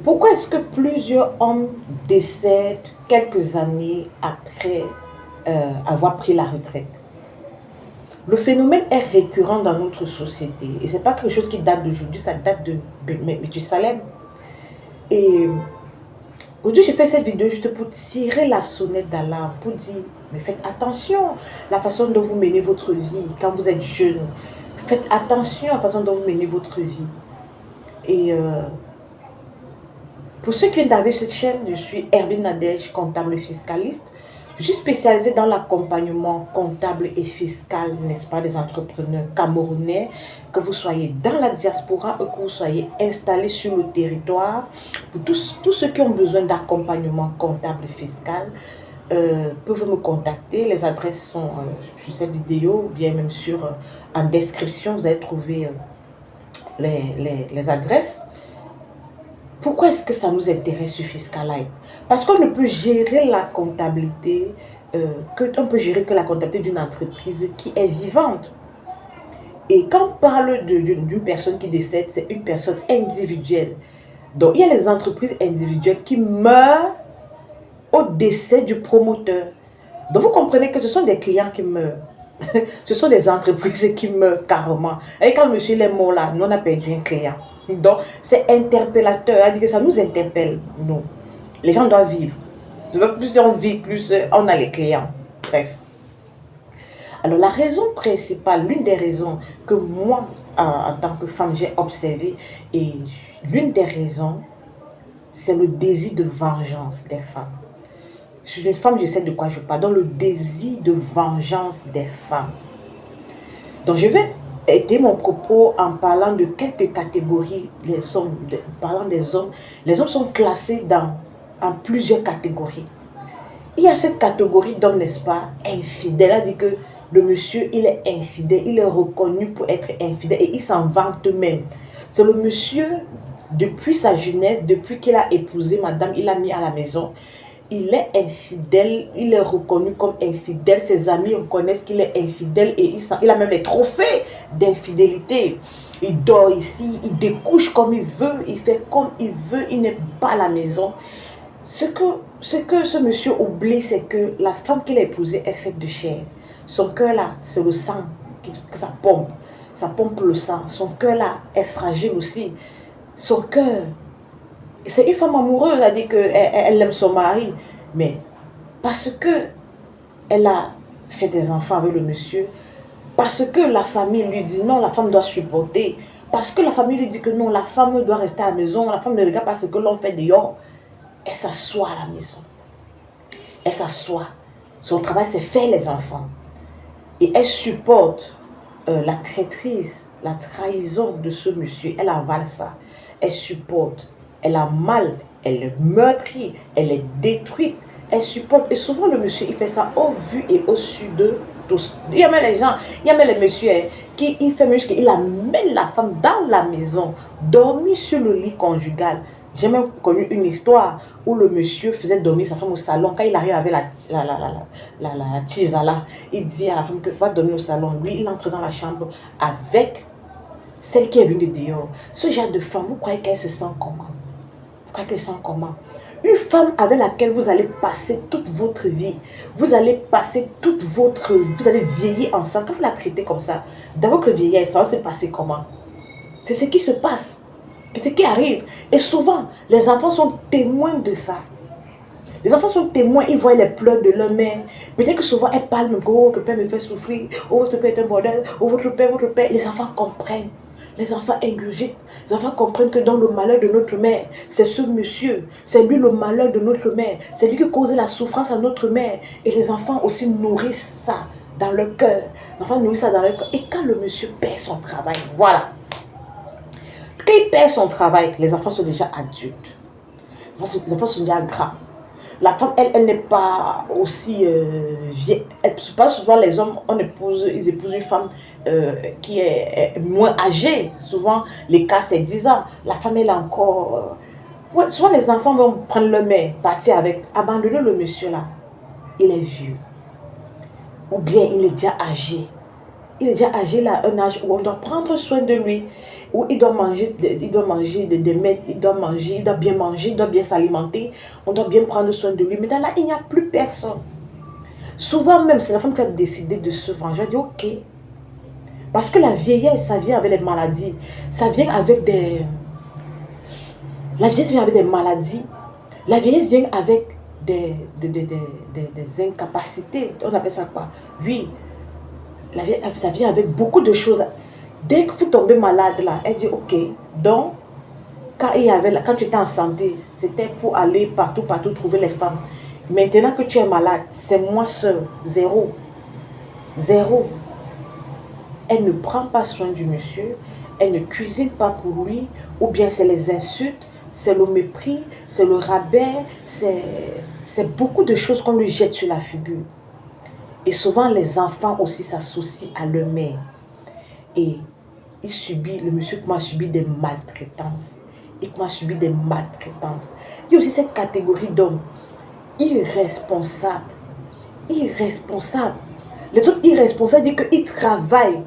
Pourquoi est-ce que plusieurs hommes décèdent quelques années après avoir pris la retraite? Le phénomène est récurrent dans notre société et ce n'est pas quelque chose qui date d'aujourd'hui, ça date de Mathusalem. Et aujourd'hui, j'ai fait cette vidéo juste pour tirer la sonnette d'alarme, pour dire, mais faites attention à la façon dont vous menez votre vie quand vous êtes jeune. Faites attention à la façon dont vous menez votre vie. Et pour ceux qui viennent d'arriver sur cette chaîne, je suis Hervine Nadège, comptable fiscaliste. Je suis spécialisée dans l'accompagnement comptable et fiscal, n'est-ce pas, des entrepreneurs camerounais, que vous soyez dans la diaspora ou que vous soyez installés sur le territoire. Pour tous ceux qui ont besoin d'accompagnement comptable et fiscal, peuvent me contacter. Les adresses sont sur cette vidéo ou bien même en description, vous allez trouver les adresses. Pourquoi est-ce que ça nous intéresse sur Fiscalife? Parce qu'on ne peut gérer la comptabilité, que la comptabilité d'une entreprise qui est vivante. Et quand on parle d'une personne qui décède, c'est une personne individuelle. Donc, il y a les entreprises individuelles qui meurent au décès du promoteur. Donc, vous comprenez que ce sont des clients qui meurent. Ce sont des entreprises qui meurent carrément. Et quand le monsieur est mort là, nous on a perdu un client. Donc, c'est interpellateur. C'est-à-dire que ça nous interpelle, nous. Les gens doivent vivre. Plus on vit, plus on a les clients. Bref. Alors, la raison principale, l'une des raisons que moi, en tant que femme, j'ai observé, et l'une des raisons, c'est le désir de vengeance des femmes. Je suis une femme, je sais de quoi je parle. Donc, le désir de vengeance des femmes. Donc, je vais aider mon propos en parlant de quelques catégories. Parlant des hommes, les hommes sont classés en plusieurs catégories. Il y a cette catégorie d'hommes, n'est-ce pas, infidèles. Elle dit que le monsieur, il est infidèle. Il est reconnu pour être infidèle et il s'en vante même. C'est le monsieur, depuis sa jeunesse, depuis qu'il a épousé madame, il a mis à la maison. Il est infidèle, il est reconnu comme infidèle. Ses amis reconnaissent qu'il est infidèle et il a même des trophées d'infidélité. Il dort ici, il découche comme il veut, il fait comme il veut, il n'est pas à la maison. Ce que ce monsieur oublie, c'est que la femme qu'il a épousée est faite de chair. Son cœur là, c'est le sang que ça pompe. Ça pompe le sang. Son cœur là est fragile aussi. Son cœur. C'est une femme amoureuse, elle a dit qu'elle aime son mari, mais parce que elle a fait des enfants avec le monsieur, parce que la famille lui dit non, la femme doit supporter, parce que la famille lui dit que non, la femme doit rester à la maison, la femme ne regarde pas ce que l'on fait dehors, elle s'assoit à la maison. Elle s'assoit. Son travail, c'est faire les enfants. Et elle supporte la traîtrise, la trahison de ce monsieur. Elle avale ça. Elle supporte. Elle a mal, elle est meurtrie, elle est détruite, elle supporte. Et souvent, le monsieur, il fait ça au vu et au su de tous. Il y a même les gens, il y a même les messieurs qui il fait mieux qu'il amène la femme dans la maison, dormir sur le lit conjugal. J'ai même connu une histoire où le monsieur faisait dormir sa femme au salon. Quand il arrive avec la tisala, il dit à la femme que va dormir au salon. Lui, il entre dans la chambre avec celle qui est venue dehors. Ce genre de femme, vous croyez qu'elle se sent comment? Qu'elle sent comment? Une femme avec laquelle vous allez passer toute votre vie, vous allez passer vous allez vieillir ensemble. Quand vous la traitez comme ça, dans votre vieillesse, ça va se passer comment? C'est ce qui se passe, c'est ce qui arrive. Et souvent, les enfants sont témoins de ça. Les enfants sont témoins, ils voient les pleurs de leur mère. Peut-être que souvent, elles parlent même que oh, votre père me fait souffrir, oh, votre père est un bordel, oh, votre père. Les enfants comprennent. Les enfants ingurgitent. Les enfants comprennent que dans le malheur de notre mère, c'est ce monsieur. C'est lui le malheur de notre mère. C'est lui qui cause la souffrance à notre mère. Et les enfants aussi nourrissent ça dans leur cœur. Les enfants nourrissent ça dans leur cœur. Et quand le monsieur perd son travail, voilà. Quand il perd son travail, les enfants sont déjà adultes. Les enfants sont déjà grands. La femme, elle n'est pas aussi vieille. Pas souvent les hommes, ils épousent une femme qui est moins âgée. Souvent, les cas, c'est 10 ans. La femme, elle est encore... ouais, souvent, les enfants vont prendre leur mère, partir avec, abandonner le monsieur là. Il est vieux. Ou bien, il est déjà âgé. Il est déjà âgé là, un âge où on doit prendre soin de lui, où il doit manger, des mets, il doit bien manger, il doit bien s'alimenter, on doit bien prendre soin de lui. Mais là, il n'y a plus personne. Souvent même, c'est la femme qui a décidé de se venger. Elle dit, ok. Parce que la vieillesse, ça vient avec les maladies. Ça vient avec des... La vieillesse vient avec des maladies. La vieillesse vient avec des incapacités. On appelle ça quoi? Oui. Ça vient avec beaucoup de choses. Dès que vous tombez malade, là, elle dit, ok. Donc, quand tu étais en santé, c'était pour aller partout trouver les femmes. Maintenant que tu es malade, c'est moi seul. Zéro. Zéro. Elle ne prend pas soin du monsieur, elle ne cuisine pas pour lui, ou bien c'est les insultes, c'est le mépris, c'est le rabais, c'est beaucoup de choses qu'on lui jette sur la figure. Et souvent, les enfants aussi s'associent à leur mère. Et le monsieur commence à subir des maltraitances. Il commence à subir des maltraitances. Il y a aussi cette catégorie d'hommes irresponsables. Irresponsables. Les autres irresponsables disent qu'ils travaillent.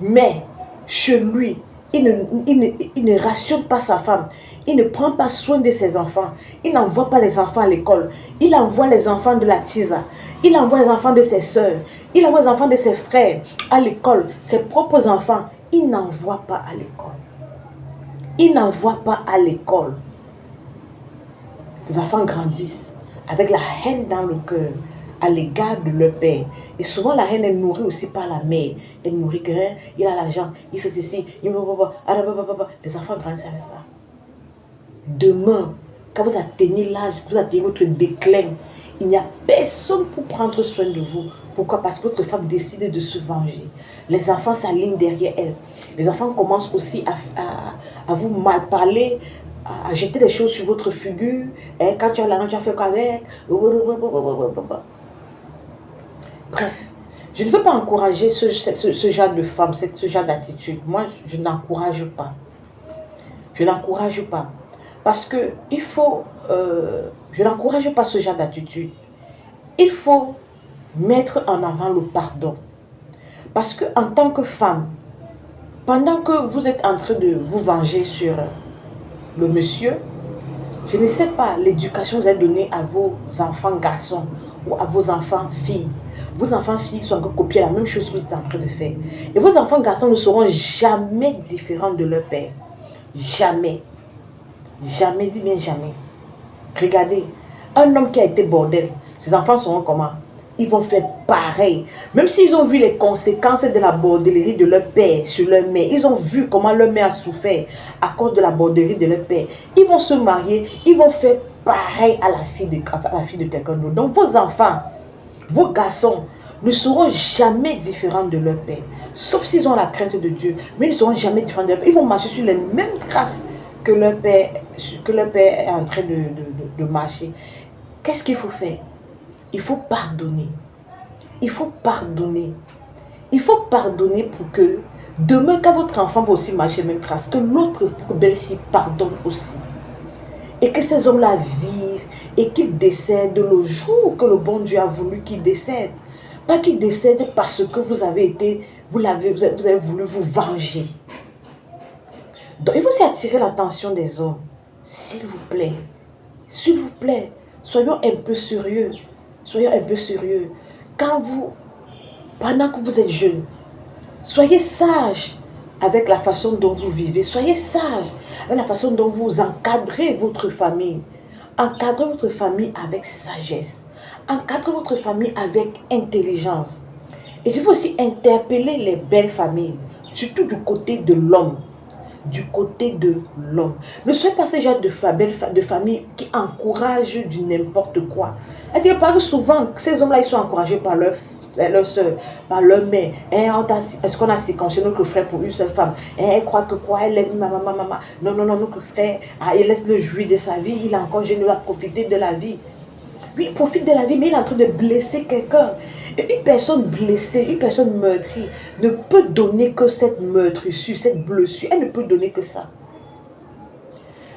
Mais chez lui, il ne rationne pas sa femme. Il ne prend pas soin de ses enfants. Il n'envoie pas les enfants à l'école. Il envoie les enfants de la tisa. Il envoie les enfants de ses soeurs. Il envoie les enfants de ses frères à l'école. Ses propres enfants, il n'envoie pas à l'école. Il n'envoie pas à l'école. Les enfants grandissent avec la haine dans le cœur à l'égard de leur père. Et souvent, la haine est nourrie aussi par la mère. Elle nourrit que, il a l'argent, il fait ceci, les enfants grandissent avec ça. Demain, quand vous atteignez l'âge, vous atteignez votre déclin, il n'y a personne pour prendre soin de vous. Pourquoi? Parce que votre femme décide de se venger. Les enfants s'alignent derrière elle. Les enfants commencent aussi à vous mal parler, à jeter des choses sur votre figure. Et quand tu as l'argent, tu as fait quoi avec? Bref, je ne veux pas encourager ce genre de femme, ce genre d'attitude. Moi, je n'encourage pas. Je n'encourage pas. Parce que il faut... je n'encourage pas ce genre d'attitude. Il faut mettre en avant le pardon. Parce que en tant que femme, pendant que vous êtes en train de vous venger sur le monsieur, je ne sais pas l'éducation que vous allez donner à vos enfants garçons ou à vos enfants filles. Vos enfants filles sont encore copiés la même chose que vous êtes en train de faire. Et vos enfants garçons ne seront jamais différents de leur père. Jamais. Jamais, dis bien jamais. Regardez, un homme qui a été bordel, ses enfants seront comment? Ils vont faire pareil. Même s'ils ont vu les conséquences de la bordellerie de leur père sur leur mère, ils ont vu comment leur mère a souffert à cause de la bordellerie de leur père. Ils vont se marier, ils vont faire pareil à la fille de quelqu'un d'autre. Donc vos enfants, vos garçons ne seront jamais différents de leur père. Sauf s'ils ont la crainte de Dieu. Mais ils ne seront jamais différents de leur père. Ils vont marcher sur les mêmes traces que leur père est en train de marcher. Qu'est-ce qu'il faut faire? Il faut pardonner. Il faut pardonner. Il faut pardonner pour que demain, quand votre enfant va aussi marcher les mêmes traces, que l'autre belle-fille pardonne aussi. Et que ces hommes-là vivent et qu'ils décèdent le jour que le bon Dieu a voulu qu'ils décèdent. Pas qu'ils décèdent parce que vous avez voulu vous venger. Donc, il faut aussi attirer l'attention des hommes. S'il vous plaît, soyons un peu sérieux. Soyons un peu sérieux. Pendant que vous êtes jeune, soyez sages avec la façon dont vous vivez. Soyez sages avec la façon dont vous encadrez votre famille. Encadrez votre famille avec sagesse. Encadrez votre famille avec intelligence. Et je veux aussi interpeller les belles familles, surtout du côté de l'homme. Du côté de l'homme. Ne soyez pas ce genre de famille qui encourage du n'importe quoi. C'est-à-dire que souvent, ces hommes-là, ils sont encouragés par leur soeur, par leur mère. Est-ce qu'on a circoncisé notre frère pour une seule femme? Elle croit que quoi? Elle aime maman. Non, notre frère, il laisse le jouir de sa vie. Il a encore jeune, il va profiter de la vie. Oui, il profite de la vie, mais il est en train de blesser quelqu'un. Et une personne blessée, une personne meurtrie, ne peut donner que cette meurtrissure, cette blessure. Elle ne peut donner que ça.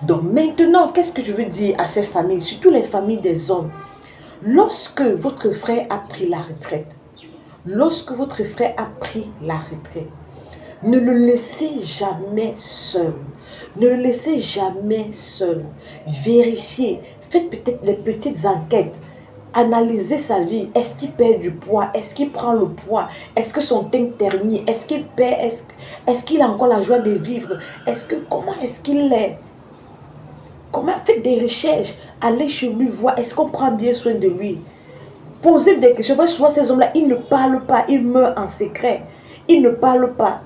Donc maintenant, qu'est-ce que je veux dire à ces familles, surtout les familles des hommes? Lorsque votre frère a pris la retraite, Lorsque votre frère a pris la retraite, ne le laissez jamais seul. Ne le laissez jamais seul. Vérifiez. Faites peut-être les petites enquêtes. Analysez sa vie. Est-ce qu'il perd du poids? Est-ce qu'il prend le poids? Est-ce que son teint ternit? Est-ce qu'il perd? Est-ce qu'il a encore la joie de vivre? Comment est-ce qu'il est? Comment? Faites des recherches. Allez chez lui, voir. Est-ce qu'on prend bien soin de lui? Posez des questions. Parce que souvent, ces hommes-là, ils ne parlent pas. Ils meurent en secret. Ils ne parlent pas.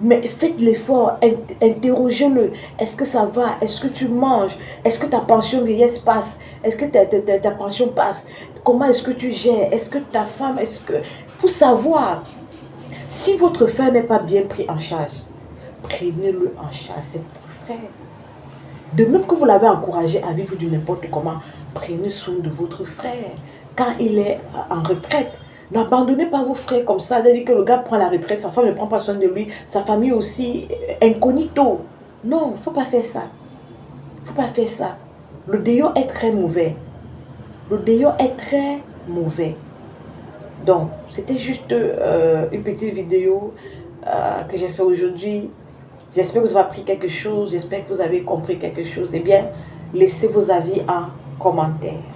Mais faites l'effort, interrogez-le. Est-ce que ça va? Est-ce que tu manges? Est-ce que ta pension vieillesse passe? Est-ce que ta pension passe? Comment est-ce que tu gères? Est-ce que ta femme, Pour savoir, si votre frère n'est pas bien pris en charge, prenez-le en charge, c'est votre frère. De même que vous l'avez encouragé à vivre du n'importe comment, prenez soin de votre frère. Quand il est en retraite, n'abandonnez pas vos frères comme ça. C'est-à-dire que le gars prend la retraite, sa femme ne prend pas soin de lui, sa famille aussi, incognito. Non, il ne faut pas faire ça. Il ne faut pas faire ça. Le déo est très mauvais. Le déo est très mauvais. Donc, c'était juste une petite vidéo que j'ai fait aujourd'hui. J'espère que vous avez appris quelque chose. J'espère que vous avez compris quelque chose. Eh bien, laissez vos avis en commentaire.